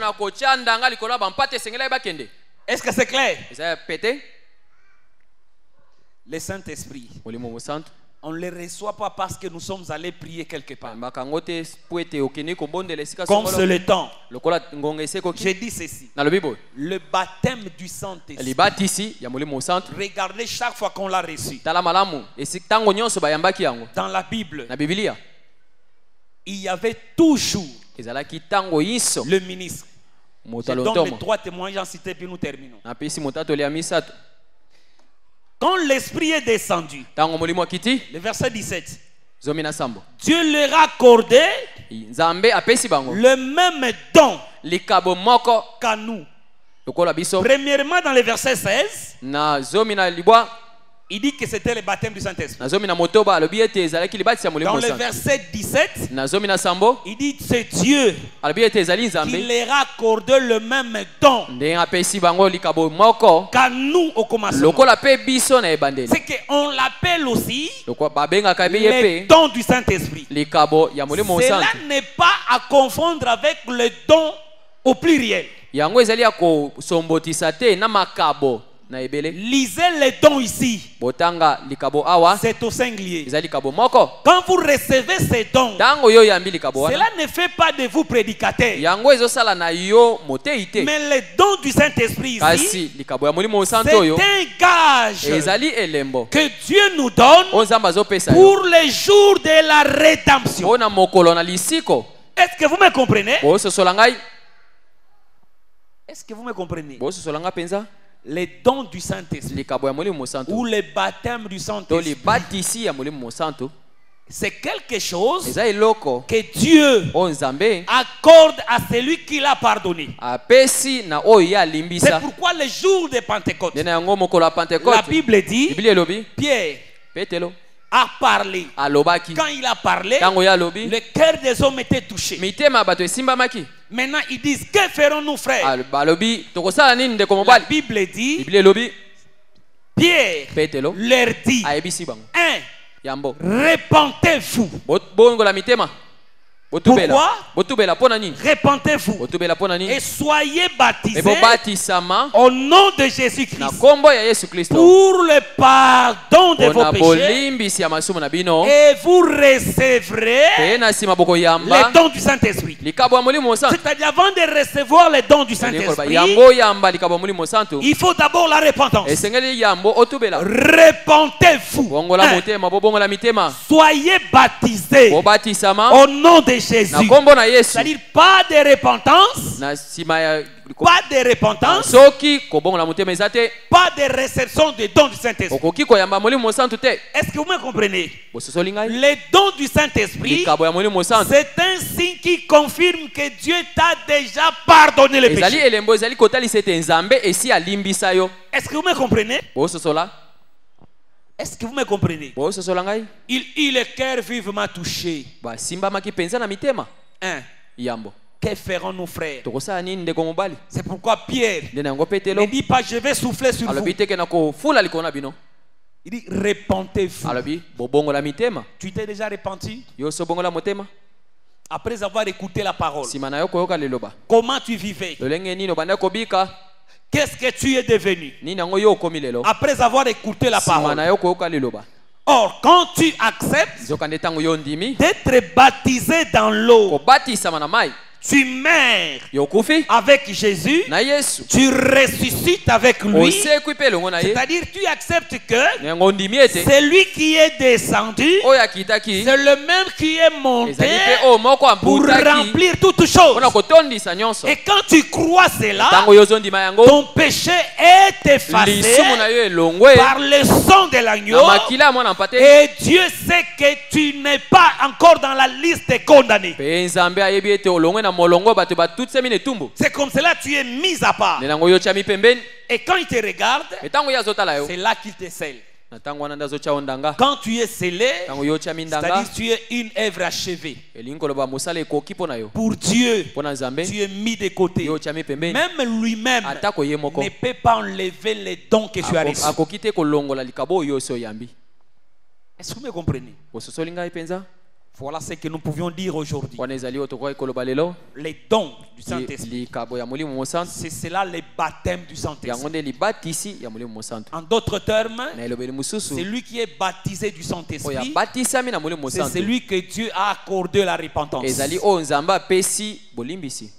Est-ce que c'est clair? Le Saint-Esprit, on ne le reçoit pas parce que nous sommes allés prier quelque part. Comme c'est le temps, j'ai dit ceci. Le baptême du Saint-Esprit, regardez chaque fois qu'on l'a reçu. Dans la Bible, il y avait toujours le ministre. Je donne les 3 témoignages, j'en cite puis nous terminons. Quand l'Esprit est descendu, le verset 17, Dieu leur a accordé le même don qu'à nous. Premièrement, dans le verset 16, il dit que c'était le baptême du Saint-Esprit. Dans le verset 17, il dit que c'est Dieu qui leur a accordé le même don qu'à nous au commencement. C'est qu'on l'appelle aussi le don du Saint-Esprit. Cela n'est pas à confondre avec le don au pluriel. Lisez les dons ici. C'est au singulier. Quand vous recevez ces dons, cela ne fait pas de vous prédicateurs. Mais les dons du Saint-Esprit ici, c'est un gage que Dieu nous donne pour les jours de la rédemption. Est-ce que vous me comprenez? Est-ce que vous me comprenez? Les dons du Saint-Esprit ou les baptêmes du Saint-Esprit, c'est quelque chose que Dieu accorde à celui qui l'a pardonné. C'est pourquoi le jour de Pentecôte, la Bible dit, Pierre a parlé. Quand il a parlé, le cœur des hommes était touché. Maintenant, ils disent, que ferons-nous, frères? La Bible dit, Pierre leur dit, repentez-vous. Pourquoi? Repentez-vous et soyez baptisés au nom de Jésus-Christ pour le pardon de vos péchés, et vous recevrez les dons du Saint-Esprit. C'est-à-dire, avant de recevoir les dons du Saint-Esprit, il faut d'abord la repentance. Repentez-vous. Soyez baptisés au nom de Jésus. C'est-à-dire pas de repentance, pas de repentance, pas de réception des dons du Saint-Esprit. Est-ce que vous me comprenez? Les dons du Saint-Esprit, c'est un signe qui confirme que Dieu t'a déjà pardonné les péchés. Est-ce que vous me comprenez? Est-ce que vous me comprenez? Le cœur vivement touché. Que ferons-nous, frères? C'est pourquoi Pierre ne dit pas je vais souffler sur vous. Il dit repentez-vous. Tu t'es déjà repenti? Après avoir écouté la parole, comment tu vivais? Qu'est-ce que tu es devenu après avoir écouté la parole? Or, quand tu acceptes d'être baptisé dans l'eau, tu meurs avec Jésus, tu ressuscites avec lui. C'est-à-dire tu acceptes que c'est lui qui est descendu, c'est le même qui est monté pour remplir toutes choses. Et quand tu crois cela, ton péché est effacé par le sang de l'agneau, et Dieu sait que tu n'es pas encore dans la liste des condamnés. C'est comme cela tu es mis à part. Et quand il te regarde, c'est là qu'il te scelle. Quand tu es scellé, c'est-à-dire tu es une œuvre achevée. Pour Dieu, tu es mis de côté. Même lui-même ne peut pas enlever les dons que tu as reçus. Est-ce que vous me comprenez? Voilà ce que nous pouvions dire aujourd'hui. Les dons du Saint-Esprit, c'est cela les baptêmes du Saint-Esprit. En d'autres termes, c'est lui qui est baptisé du Saint-Esprit, c'est celui que Dieu a accordé la repentance.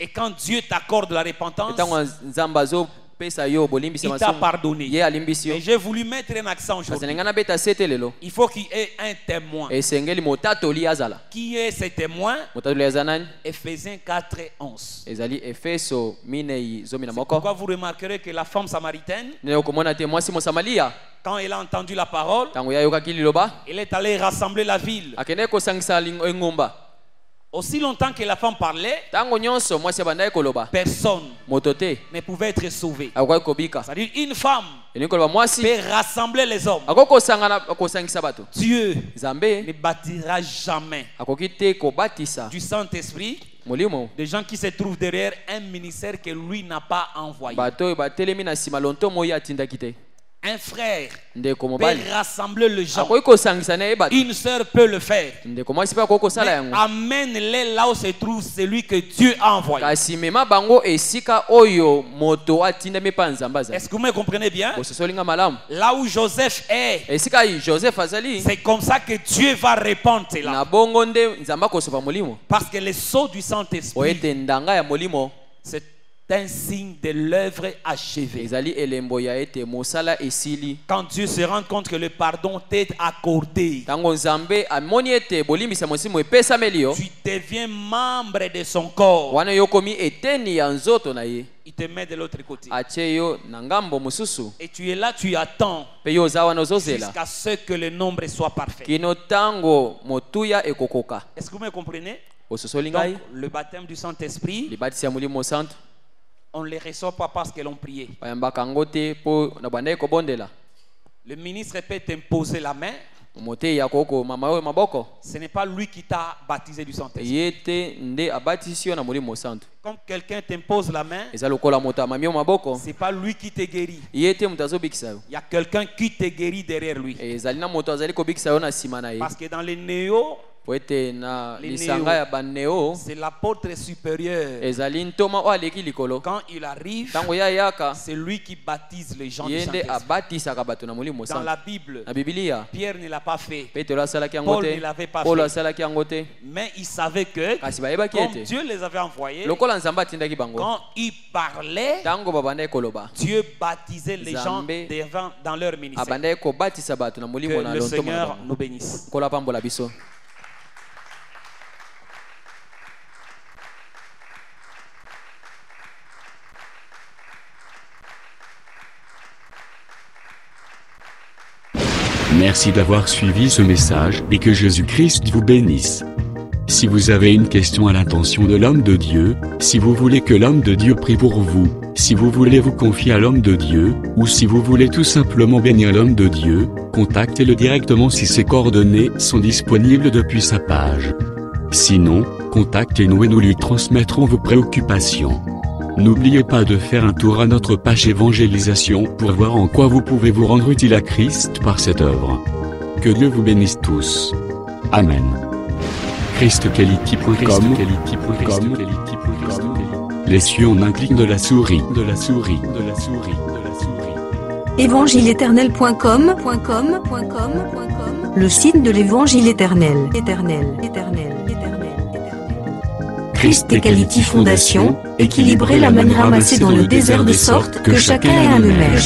Et quand Dieu t'accorde la repentance, il t'a pardonné. Et j'ai voulu mettre un accent aujourd'hui. Il faut qu'il y ait un témoin. Qui est ce témoin? Éphésiens 4 et 11. C'est pourquoi vous remarquerez que la femme samaritaine, quand elle a entendu la parole, elle est allée rassembler la ville. Aussi longtemps que la femme parlait, personne ne pouvait être sauvé. C'est-à-dire une femme peut rassembler les hommes. Dieu ne bâtira jamais du Saint-Esprit des gens qui se trouvent derrière un ministère que lui n'a pas envoyé. Un frère peut rassembler les gens. Une sœur peut le faire. Mais amène-les là où se trouve celui que Dieu a envoyé. Est-ce que vous me comprenez bien? Là où Joseph est, c'est comme ça que Dieu va répondre cela. Parce que le sceau du Saint-Esprit, c'est un signe de l'œuvre achevée. Quand Dieu se rend compte que le pardon t'est accordé, tu deviens membre de son corps. Il te met de l'autre côté. Et tu es là, tu attends jusqu'à ce que le nombre soit parfait. Est-ce que vous me comprenez? Donc, le baptême du Saint-Esprit, on ne les reçoit pas parce que l'on priait. Le ministre peut t'imposer la main. Ce n'est pas lui qui t'a baptisé du Saint-Esprit. Quand quelqu'un t'impose la main, ce n'est pas lui qui te guérit. Il y a quelqu'un qui te guérit derrière lui. Parce que dans les néo, c'est l'apôtre supérieur. Quand il arrive, c'est lui qui baptise les gens du Saint-Esprit. Dans la Bible, Pierre ne l'a pas fait, Paul ne l'avait pas fait, mais il savait que comme Dieu les avait envoyés, quand ils parlaient, Dieu baptisait les gens dans leur ministère. Que le Seigneur nous bénisse. Merci d'avoir suivi ce message et que Jésus-Christ vous bénisse. Si vous avez une question à l'intention de l'homme de Dieu, si vous voulez que l'homme de Dieu prie pour vous, si vous voulez vous confier à l'homme de Dieu, ou si vous voulez tout simplement bénir l'homme de Dieu, contactez-le directement si ses coordonnées sont disponibles depuis sa page. Sinon, contactez-nous et nous lui transmettrons vos préoccupations. N'oubliez pas de faire un tour à notre page évangélisation pour voir en quoi vous pouvez vous rendre utile à Christ par cette œuvre. Que Dieu vous bénisse tous. Amen. ChristQuality.com. Les cieux en un clic de la souris. Évangile-éternel.com. Le site de l'évangile éternel. ChristQuality Fondation, équilibrer la manne ramassée dans le désert de sorte que chacun ait un numère.